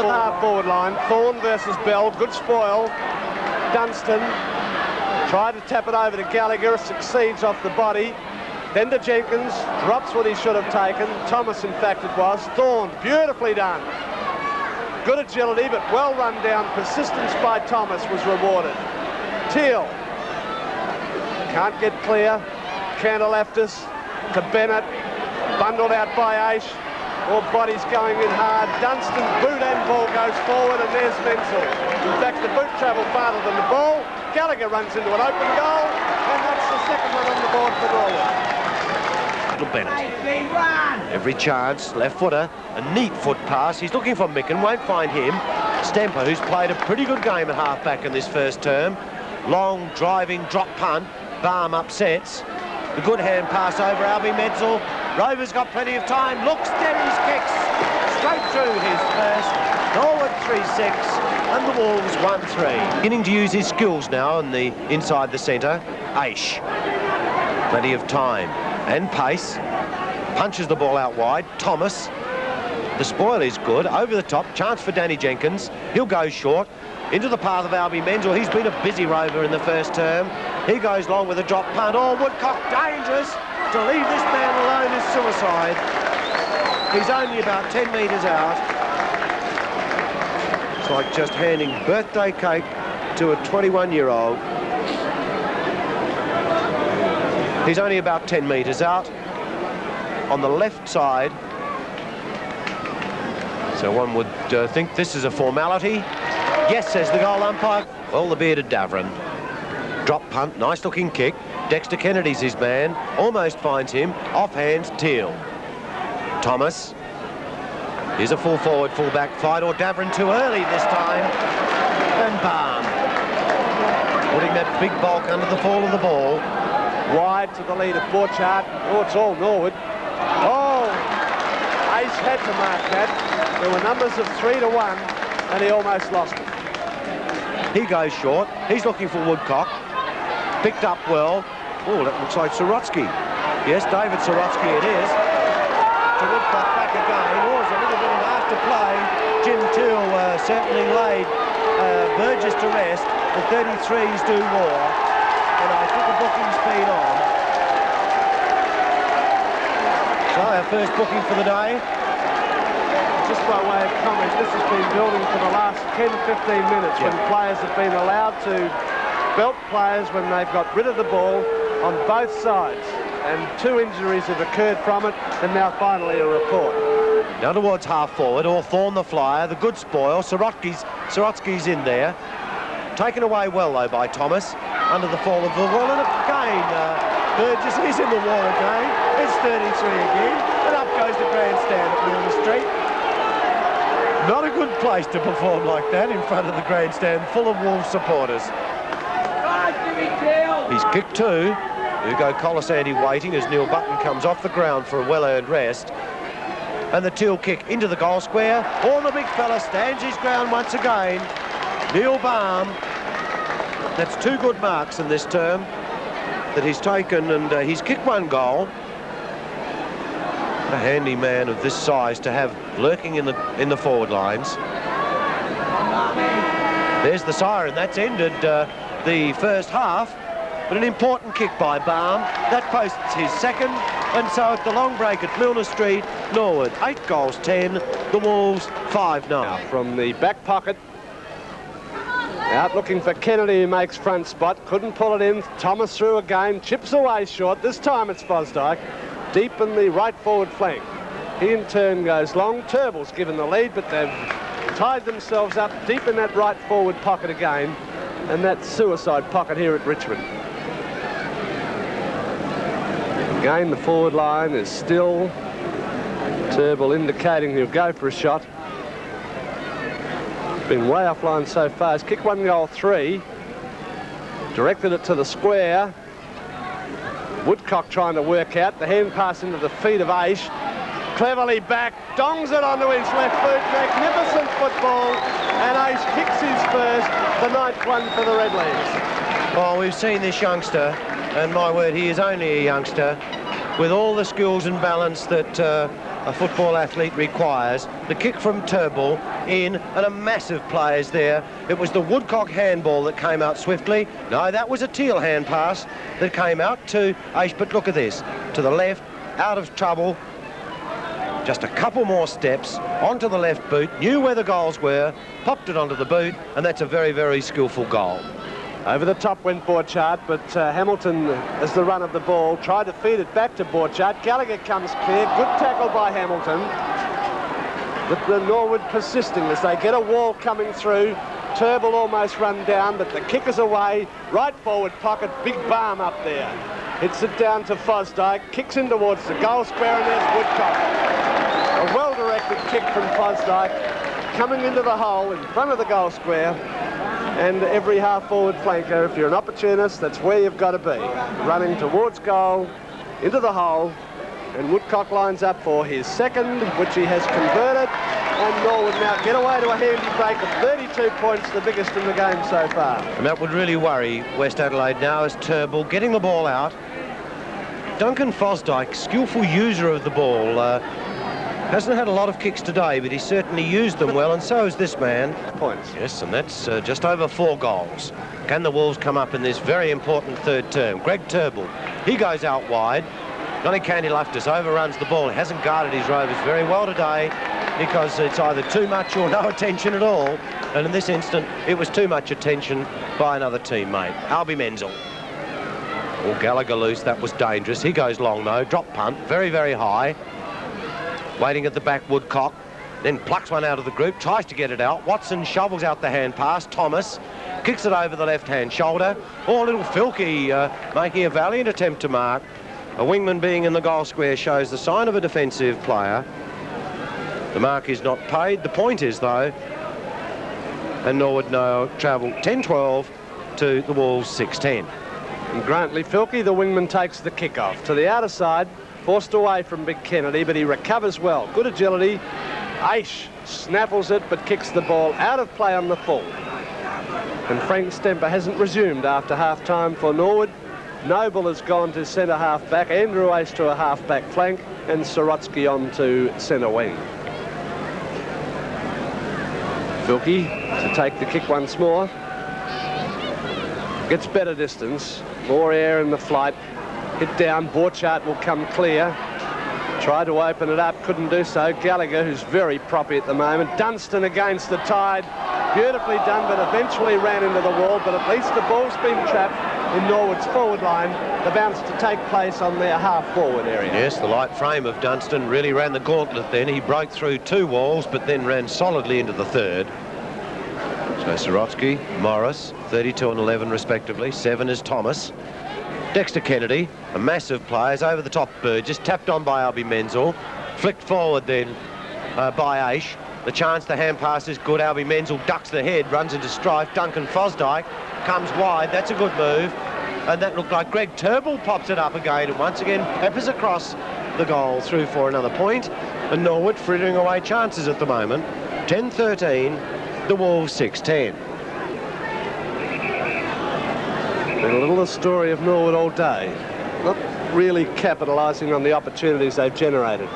Half forward line, Thorne versus Bell, good spoil. Dunstan tried to tap it over to Gallagher, succeeds off the body. Then to Jenkins, drops what he should have taken. Thomas, in fact, it was. Thorne, beautifully done. Good agility, but well run down. Persistence by Thomas was rewarded. Teal can't get clear. Cantalaftis to Bennett, bundled out by Aish. All bodies going in hard. Dunstan, boot and ball goes forward, and there's Menzel. In fact, the boot travelled farther than the ball. Gallagher runs into an open goal, and that's the second one on the board for Norwood. Bennett. Every chance, left footer, a neat foot pass. He's looking for Micken, won't find him. Stemper, who's played a pretty good game at half-back in this first term. Long, driving, drop punt. Barm upsets. The good hand pass over Albie Menzel. Rover's got plenty of time. Looks, steadies, kicks. Straight through his first. Norwood 3-6 and the Wolves 1-3. Beginning to use his skills now on the inside the centre. Aish. Plenty of time and pace. Punches the ball out wide. Thomas. The spoil is good. Over the top. Chance for Danny Jenkins. He'll go short. Into the path of Albie Menzel. He's been a busy rover in the first term. He goes long with a drop punt. Oh, Woodcock, dangerous. To leave this man alone is suicide. He's only about 10 metres out. It's like just handing birthday cake to a 21-year-old. He's only about 10 metres out on the left side. So one would think this is a formality. Yes, says the goal umpire. Well, the bearded Davern. Drop punt, nice looking kick. Dexter Kennedy's his man, almost finds him. Offhand, Teal. Thomas. Here's a full forward, full back fight, or Davern too early this time. And Barn. Putting that big bulk under the fall of the ball. Wide to the lead of Borchardt. Oh, it's all Norwood. Oh, Ace had to mark that. There were numbers of 3-1, and he almost lost it. He goes short. He's looking for Woodcock. Picked up well. Oh, that looks like Sorotsky. Yes, David Sorotsky it is. To Woodcock back again. Oh, there's a little bit of after play. Jim Teal certainly laid Burgess to rest. The 33s do war. And I think the booking's been on. So our first booking for the day. Just by way of comment, this has been building for the last 10-15 minutes when players have been allowed to belt players when they've got rid of the ball on both sides. And 2 injuries have occurred from it, and now finally a report. Now towards half forward, Hawthorne the flyer, the good spoil. Sorotsky's in there. Taken away well, though, by Thomas. Under the fall of the wall, and again, Burgess is in the wall again. It's 33 again, and up goes the grandstand at Milner Street. Not a good place to perform like that in front of the grandstand full of Wolves supporters. He's kicked 2. Hugo Colasanti waiting as Neil Button comes off the ground for a well-earned rest. And the Teal kick into the goal square. Oh, the big fella stands his ground once again. Neil Baum. That's 2 good marks in this term that he's taken, and he's kicked 1 goal. A handy man of this size to have lurking in the forward lines. There's the siren. That's ended the first half, but an important kick by Baum. That posts his second, and so at the long break at Milner Street, Norwood 8 goals 10, the Wolves 5-9. From the back pocket, out looking for Kennedy, who makes front spot, couldn't pull it in. Thomas through again, chips away short. This time it's Fosdyke. Deep in the right forward flank. He in turn goes long. Turble's given the lead, but they've tied themselves up deep in that right forward pocket again, and that suicide pocket here at Richmond. Again, the forward line is still. Turble indicating he'll go for a shot. Been way offline so far. He's kicked 1 goal 3. Directed it to the square. Woodcock trying to work out. The hand pass into the feet of Aish. Cleverly back, dongs it onto his left foot. Magnificent football. And Aish kicks his first, the 9th one for the Redlegs. Oh, we've seen this youngster, and my word, he is only a youngster, with all the skills and balance that a football athlete requires. The kick from Turnbull in, and a massive play is there. It was the Woodcock handball that came out swiftly. No, that was a Teal hand pass that came out to Aish, but look at this. To the left, out of trouble. Just a couple more steps onto the left boot, knew where the goals were, popped it onto the boot, and that's a very, very skillful goal. Over the top went Borchardt, but Hamilton, as the run of the ball, tried to feed it back to Borchardt. Gallagher comes clear. Good tackle by Hamilton. With the Norwood persisting as they get a wall coming through. Turnbull almost run down, but the kick is away. Right forward pocket, big balm up there. Hits it down to Fosdyke, kicks in towards the goal square, and there's Woodcock. A well-directed kick from Fosdyke, coming into the hole in front of the goal square. And every half-forward flanker, if you're an opportunist, that's where you've got to be. Running towards goal, into the hole, and Woodcock lines up for his second, which he has converted. And Norwood now get away to a handy break of 32 points, the biggest in the game so far. And that would really worry West Adelaide now as Turnbull getting the ball out. Duncan Fosdyke, skillful user of the ball. Hasn't had a lot of kicks today, but he certainly used them well, and so has this man. Points. Yes, and that's just over 4 goals. Can the Wolves come up in this very important third term? Greg Turnbull, he goes out wide. Johnny Candy-Loftus overruns the ball. He hasn't guarded his Rovers very well today because it's either too much or no attention at all. And in this instant, it was too much attention by another teammate, Albie Menzel. Oh, Gallagher loose, that was dangerous. He goes long though, drop punt, very, very high. Waiting at the back, Woodcock, then plucks one out of the group, tries to get it out. Watson shovels out the hand pass. Thomas kicks it over the left-hand shoulder. Oh, little Filkey making a valiant attempt to mark. A wingman being in the goal square shows the sign of a defensive player. The mark is not paid. The point is, though, and Norwood now travel 10-12 to the Wolves 6-10. And Grantley Filkey, the wingman, takes the kick-off to the outer side. Forced away from Big Kennedy, but he recovers well. Good agility. Aish snaffles it, but kicks the ball out of play on the full. And Frank Stemper hasn't resumed after half-time for Norwood. Noble has gone to centre half-back, Andrew Aish to a half-back flank, and Sorotsky on to centre wing. Filkey to take the kick once more. Gets better distance, more air in the flight. Hit down, Borchardt will come clear. Tried to open it up, couldn't do so. Gallagher, who's very proppy at the moment. Dunstan against the tide. Beautifully done, but eventually ran into the wall. But at least the ball's been trapped in Norwood's forward line. The bounce to take place on their half-forward area. Yes, the light frame of Dunstan really ran the gauntlet then. He broke through 2 walls, but then ran solidly into the third. So Sorotsky, Morris, 32 and 11 respectively. 7 is Thomas. Dexter Kennedy, a massive play, is over the top Burgess, tapped on by Albie Menzel, flicked forward then by Aish. The chance, the hand pass is good. Albie Menzel ducks the head, runs into strife. Duncan Fosdyke comes wide. That's a good move. And that looked like Greg Turnbull pops it up again, and once again peppers across the goal through for another point. And Norwood frittering away chances at the moment. 10-13, the Wolves 6-10. Been a little the story of Norwood all day. Not really capitalising on the opportunities they've generated.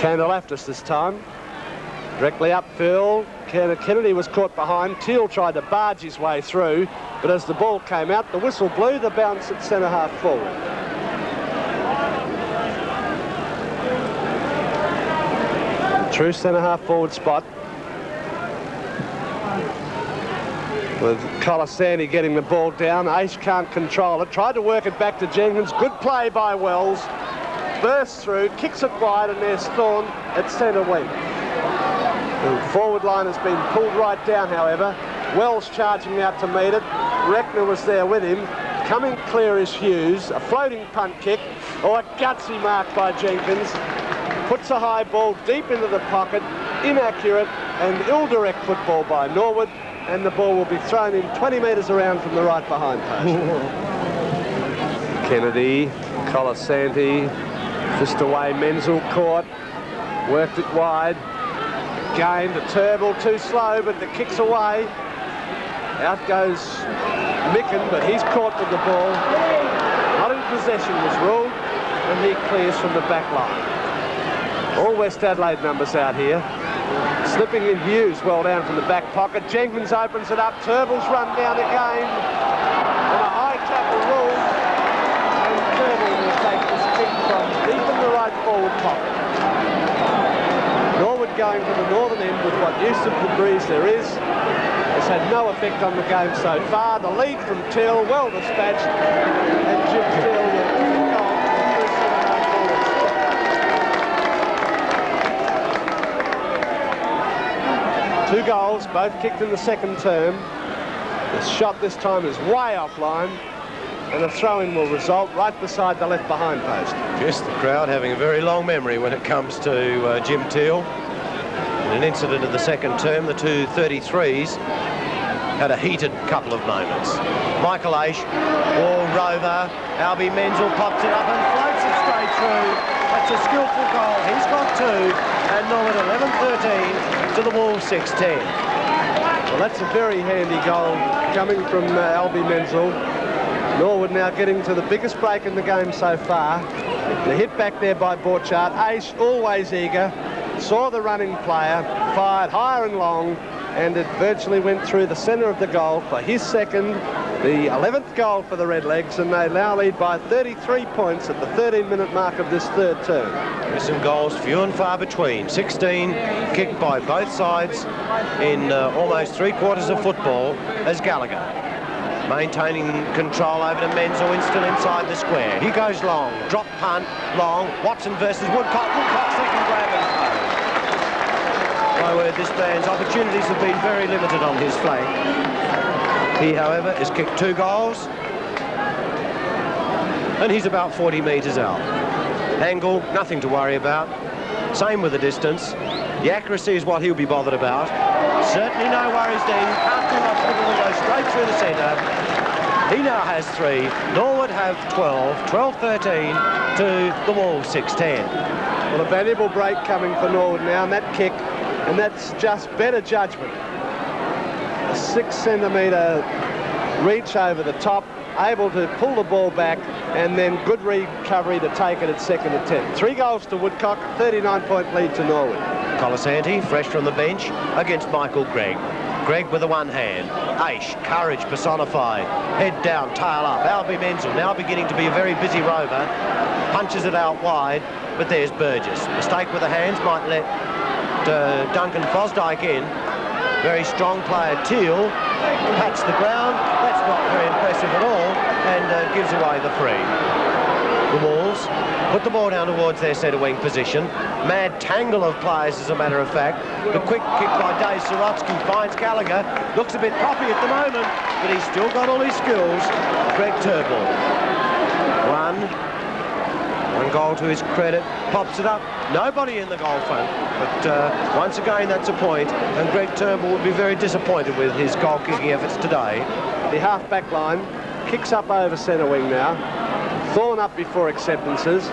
Candy-Loftus this time. Directly upfield. Kennedy was caught behind. Teal tried to barge his way through, but as the ball came out, the whistle blew, the bounce at centre half forward. True centre half forward spot. With Colasanti getting the ball down. Aish can't control it. Tried to work it back to Jenkins. Good play by Wells. Bursts through, kicks it wide, and there's Thorne at centre wing. The forward line has been pulled right down, however. Wells charging out to meet it. Reckner was there with him. Coming clear is Hughes. A floating punt kick. Oh, a gutsy mark by Jenkins. Puts a high ball deep into the pocket. Inaccurate and ill-direct football by Norwood. And the ball will be thrown in 20 metres around from the right behind post. Kennedy, Colasanti, just away, Menzel caught, worked it wide, again to Turnbull, too slow, but the kick's away. Out goes Micken, but he's caught with the ball. Not in possession was ruled, and he clears from the back line. All West Adelaide numbers out here. Slipping in Hughes well down from the back pocket. Jenkins opens it up. Turble's run down again. And a high tackle ruled. And Turble will take this kick from deep in the right forward pocket. Norwood going to the northern end with what use of the breeze there is. Has had no effect on the game so far. The lead from Till, well dispatched. And Jim Till will kick on. Two goals, both kicked in the second term. The shot this time is way offline, and a throw-in will result right beside the left behind post. Just the crowd having a very long memory when it comes to Jim Teal. In an incident in the second term, the two 33s had a heated couple of moments. Michael Aish, ball rover, Albie Menzel pops it up and floats it straight through. That's a skillful goal. He's got two, and Norwood 11-13 to the Wolves 6-10. Well, that's a very handy goal coming from Albie Menzel. Norwood now getting to the biggest break in the game so far. The hit back there by Borchardt. Aish, always eager, saw the running player, fired higher and long, and it virtually went through the centre of the goal for his second, the 11th goal for the Redlegs, and they now lead by 33 points at the 13-minute mark of this third term. There's some goals few and far between. 16 kicked by both sides in almost three-quarters of football as Gallagher maintaining control over to Menzel, still inside the square. He goes long, drop punt, long, Watson versus Woodcock. Woodcock second grab and home. My word, this man's opportunities have been very limited on his flank. He, however, has kicked two goals, and he's about 40 metres out. Angle, nothing to worry about. Same with the distance. The accuracy is what he'll be bothered about. Certainly no worries there. You can't do much with it. Will go straight through the centre. He now has three. Norwood have 12-13 to the Wolves 6-10. Well, a valuable break coming for Norwood now, and that kick, and that's just better judgment. A 6-centimetre reach over the top, able to pull the ball back, and then good recovery to take it at second attempt. 3 goals to Woodcock, 39-point lead to Norwood. Colasanti, fresh from the bench, against Michael Gregg. Gregg with the one hand. Aish, courage personified. Head down, tail up. Albie Menzel now beginning to be a very busy rover. Punches it out wide, but there's Burgess. Mistake with the hands might let Duncan Fosdyke in. Very strong player, Teal, pats the ground. That's not very impressive at all, and gives away the free. The Wolves put the ball down towards their centre wing position. Mad tangle of players, as a matter of fact. The quick kick by Dave Sorotsky finds Gallagher. Looks a bit proppy at the moment, but he's still got all his skills. Greg Turnbull. One goal to his credit. Pops it up. Nobody in the goal front. But once again, that's a point. And Greg Turnbull would be very disappointed with his goal-kicking efforts today. The half-back line kicks up over centre wing now. Thorn up before acceptances.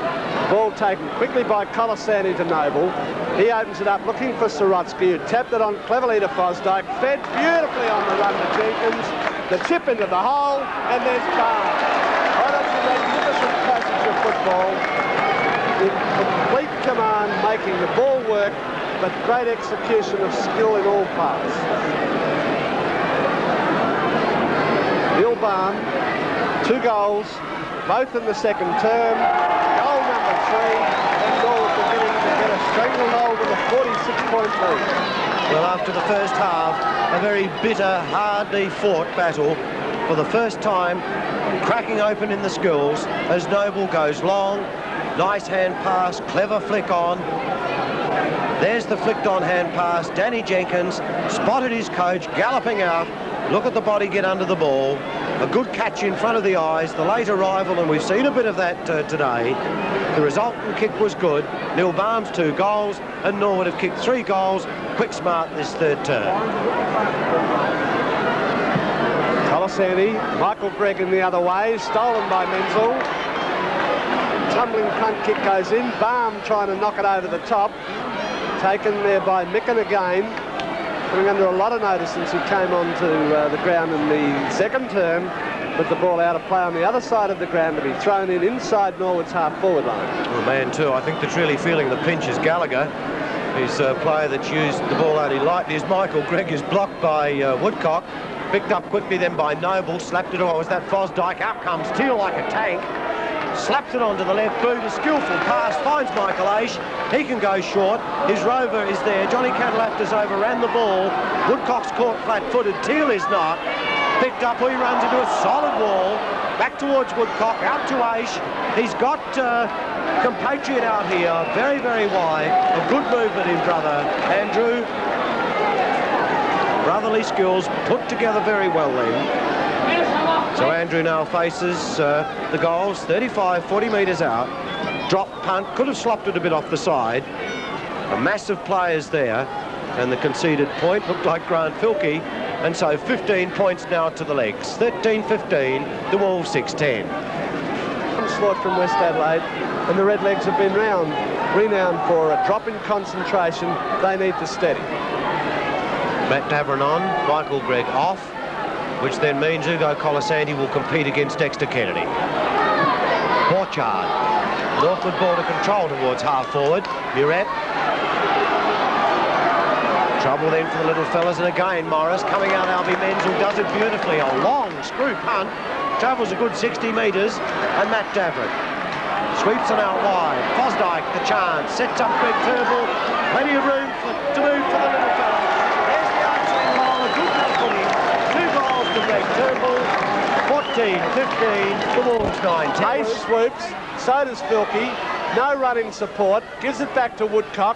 Ball taken quickly by Colasanti to Noble. He opens it up looking for Sorotsky, who tapped it on cleverly to Fosdyke. Fed beautifully on the run to Jenkins. The chip into the hole, and there's Barnes. Oh, that's a magnificent passage of football. In complete command, making the ball work, but great execution of skill in all parts. Bill Barnes, 2 goals, both in the second term. Goal number 3, and Norwood beginning to get a stranglehold with a 46-point lead. Well, after the first half, a very bitter, hardly fought battle. For the first time, cracking open in the skills as Noble goes long. Nice hand pass, clever flick on. There's the flicked on hand pass. Danny Jenkins spotted his coach galloping out. Look at the body get under the ball. A good catch in front of the eyes, the late arrival, and we've seen a bit of that today. The resultant kick was good. Neil Barnes 2 goals, and Norwood have kicked 3 goals. Quick smart this third term. Colasanti, Michael Gregg in the other way, stolen by Menzel. Tumbling punt kick goes in. Baum trying to knock it over the top. Taken there by Micken again. Coming under a lot of notice since he came onto the ground in the second term. with the ball out of play on the other side of the ground to be thrown in inside Norwood's half-forward line. Well, man, too, I think that's really feeling the pinch is Gallagher. He's a player that's used the ball only lightly as Michael Gregg is blocked by Woodcock. Picked up quickly then by Noble, slapped it off. Was that Fosdyke? Out comes Teal like a tank. Slaps it onto the left boot. A skillful pass finds Michael Aish. He can go short. His rover is there. Johnny Catalaptis overran the ball. Woodcock's caught flat-footed. Teal is not. Picked up. He runs into a solid wall. Back towards Woodcock. Out to Aish. He's got compatriot out here. Very, very wide. A good movement in brother Andrew. Brotherly skills put together very well then. So Andrew now faces the goals, 35, 40 metres out. Drop punt, could have slopped it a bit off the side. A massive players there, and the conceded point looked like Grant Filkey, and so 15 points now to the legs. 13-15, the Wolves 6-10. Onslaught from West Adelaide, and the Redlegs have been renowned for a drop in concentration. They need to steady. Matt Davern on, Michael Gregg off, which then means Ugo Colasanti will compete against Dexter Kennedy. Borchard. Northwood ball to control towards half-forward. Muret. Trouble then for the little fellas, and again Morris coming out. Albie Menzel does it beautifully. A long screw punt. Travels a good 60 metres, and Matt Davern sweeps it out wide. Fosdyke the chance. Sets up Greg Turnbull. Plenty of room to move for the little fellas. Greg Turnbull, 14-15, the Wolves 9-10. Aish swoops, so does Filkey. No run in support, gives it back to Woodcock.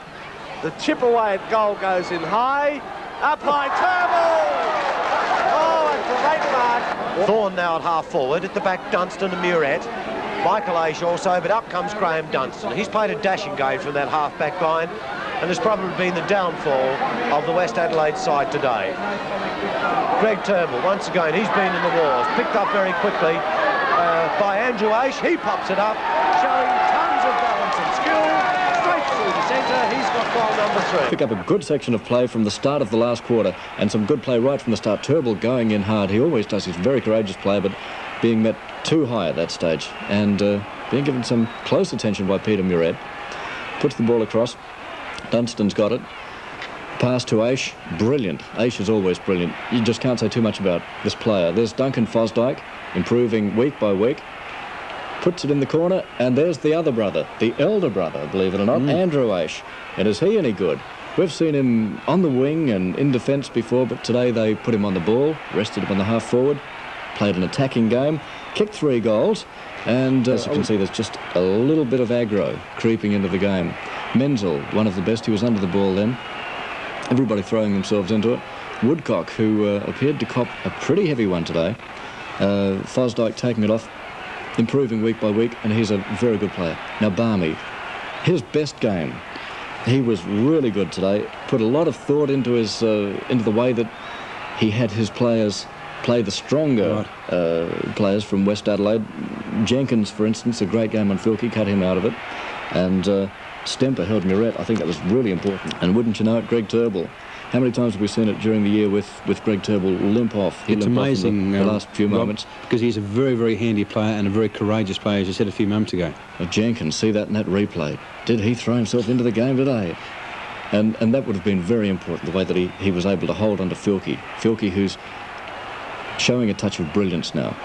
The chip away at goal goes in high. Up by Turnbull! Oh, a great mark. Thorne now at half-forward, at the back Dunstan and Muret. Michael Aish also, but up comes Graham Dunstan. He's played a dashing game from that half-back line, and has probably been the downfall of the West Adelaide side today. Greg Turnbull, once again, he's been in the wars. Picked up very quickly by Andrew Aish. He pops it up, showing tons of balance and skill. Straight through the centre. He's got goal number 3. Pick up a good section of play from the start of the last quarter, and some good play right from the start. Turnbull going in hard. He always does. He's a very courageous player, but being met too high at that stage, and being given some close attention by Peter Muret. Puts the ball across. Dunstan's got it. Pass to Aish, brilliant. Aish is always brilliant. You just can't say too much about this player. There's Duncan Fosdyke, improving week by week. Puts it in the corner, and there's the other brother, the elder brother, believe it or not, Andrew Aish. And is he any good? We've seen him on the wing and in defence before, but today they put him on the ball, rested him on the half-forward, played an attacking game, kicked 3 goals, and as you can see, there's just a little bit of aggro creeping into the game. Menzel, one of the best. He was under the ball then. Everybody throwing themselves into it. Woodcock, who appeared to cop a pretty heavy one today. Fosdyke taking it off, improving week by week, and he's a very good player. Now Barmy, his best game. He was really good today. Put a lot of thought into his into the way that he had his players play the stronger players from West Adelaide. Jenkins, for instance, a great game on Filkey, cut him out of it. And Stemper held Muret. I think that was really important. And wouldn't you know it, Greg Turnbull. How many times have we seen it during the year with Greg Turnbull limp off? It's amazing, the last few moments. Because he's a very, very handy player and a very courageous player, as you said a few moments ago. Jenkins, see that in that replay. Did he throw himself into the game today? And that would have been very important, the way that he was able to hold on to Filkey. Filkey, who's showing a touch of brilliance now.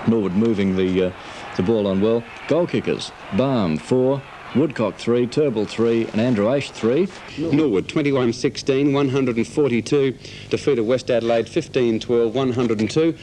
Norwood moving the ball on well. Goal kickers, Balme 4, Woodcock 3, Turnbull 3, and Andrew Aish 3. Norwood 21-16, 142. Defeated West Adelaide 15-12, 102.